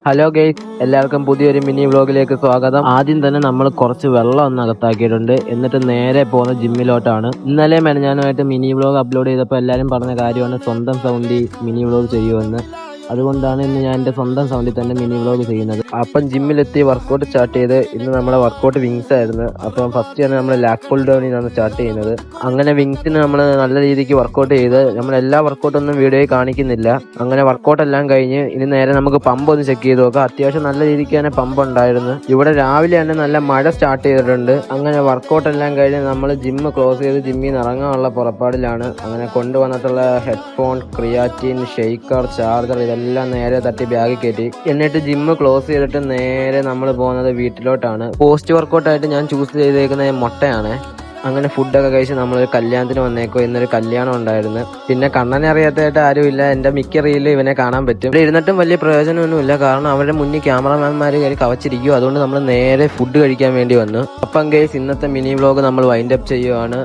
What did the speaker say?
Hello guys, എല്ലാവർക്കും പുതിയൊരു mini വ്ലോഗിലേക്ക് സ്വാഗതം. ആദ്യം തന്നെ നമ്മൾ കുറച്ച് വെള്ളം ഒന്ന് അകത്താക്കിയിട്ടുണ്ട്. എന്നിട്ട് നേരെ പോകുന്ന ജിമ്മിലോട്ടാണ്. ഇന്നലെ മെനഞ്ഞാനുമായിട്ട് മിനി വ്ലോഗ് അപ്ലോഡ് ചെയ്തപ്പോൾ എല്ലാവരും പറഞ്ഞ കാര്യമാണ് സ്വന്തം സൗണ്ടിൽ മിനി വ്ലോഗ് ചെയ്യുമെന്ന്. അതുകൊണ്ടാണ് ഇന്ന് ഞാൻ എൻ്റെ സ്വന്തം സൗണ്ടിൽ തന്നെ മിനി വ്ലോഗ് ചെയ്യുന്നത്. അപ്പം ജിമ്മിലെത്തി വർക്കൗട്ട് സ്റ്റാർട്ട് ചെയ്ത് ഇന്ന് നമ്മുടെ വർക്കൗട്ട് വിങ്സ് ആയിരുന്നു. അപ്പം ഫസ്റ്റ് തന്നെ നമ്മൾ ലാക്ക് പുൾ ഡൗണിൽ നിന്നാണ് സ്റ്റാർട്ട് ചെയ്യുന്നത്. അങ്ങനെ വിങ്സിന് നമ്മൾ നല്ല രീതിക്ക് വർക്കൗട്ട് ചെയ്ത് നമ്മൾ എല്ലാ വർക്കൗട്ടൊന്നും വീഡിയോയിൽ കാണിക്കുന്നില്ല. അങ്ങനെ വർക്കൗട്ട് എല്ലാം കഴിഞ്ഞ് ഇനി നേരെ നമുക്ക് പമ്പ് ഒന്ന് ചെക്ക് ചെയ്ത് നോക്കാം. അത്യാവശ്യം നല്ല രീതിക്ക് തന്നെ പമ്പ് ഉണ്ടായിരുന്നു. ഇവിടെ രാവിലെ തന്നെ നല്ല മഴ സ്റ്റാർട്ട് ചെയ്തിട്ടുണ്ട്. അങ്ങനെ വർക്കൗട്ട് എല്ലാം കഴിഞ്ഞ് നമ്മൾ ജിമ്മ് ക്ലോസ് ചെയ്ത് ജിമ്മിൽ നിന്ന് ഇറങ്ങാനുള്ള പുറപ്പാടിലാണ്. അങ്ങനെ കൊണ്ടുവന്നിട്ടുള്ള ഹെഡ്ഫോൺ, ക്രിയാറ്റിൻ, ഷെയ്ക്കർ, ചാർജർ ഇതെല്ലാം നേരെ തട്ടി ബാഗിൽ കയറ്റി. എന്നിട്ട് ജിമ്മ് ക്ലോസ് ചെയ്തിട്ട് നേരെ നമ്മൾ പോകുന്നത് വീട്ടിലോട്ടാണ്. പോസ്റ്റ് വർക്കൗട്ടായിട്ട് ഞാൻ ചൂസ് ചെയ്തേക്കുന്നത് മുട്ടയാണ്. അങ്ങനെ ഫുഡൊക്കെ കഴിച്ച് നമ്മളൊരു കല്യാണത്തിന് വന്നേക്കോ. ഇന്നൊരു കല്യാണം ഉണ്ടായിരുന്നു. പിന്നെ കണ്ണനെ അറിയാത്തതായിട്ട് ആരുമില്ല. എൻ്റെ മിക്ക റീലിൽ ഇവനെ കാണാൻ പറ്റും. ഇവിടെ ഇരുന്നിട്ടും വലിയ പ്രയോജനമൊന്നുമില്ല, കാരണം അവരുടെ മുന്നിൽ ക്യാമറമാൻമാർ കയറി കവച്ചിരിക്കും. അതുകൊണ്ട് നമ്മൾ നേരെ ഫുഡ് കഴിക്കാൻ വേണ്ടി വന്നു. അപ്പം ഗൈസ്, ഇന്നത്തെ മിനി വ്ലോഗ് നമ്മൾ വൈൻഡ് അപ്പ് ചെയ്യുവാണ്.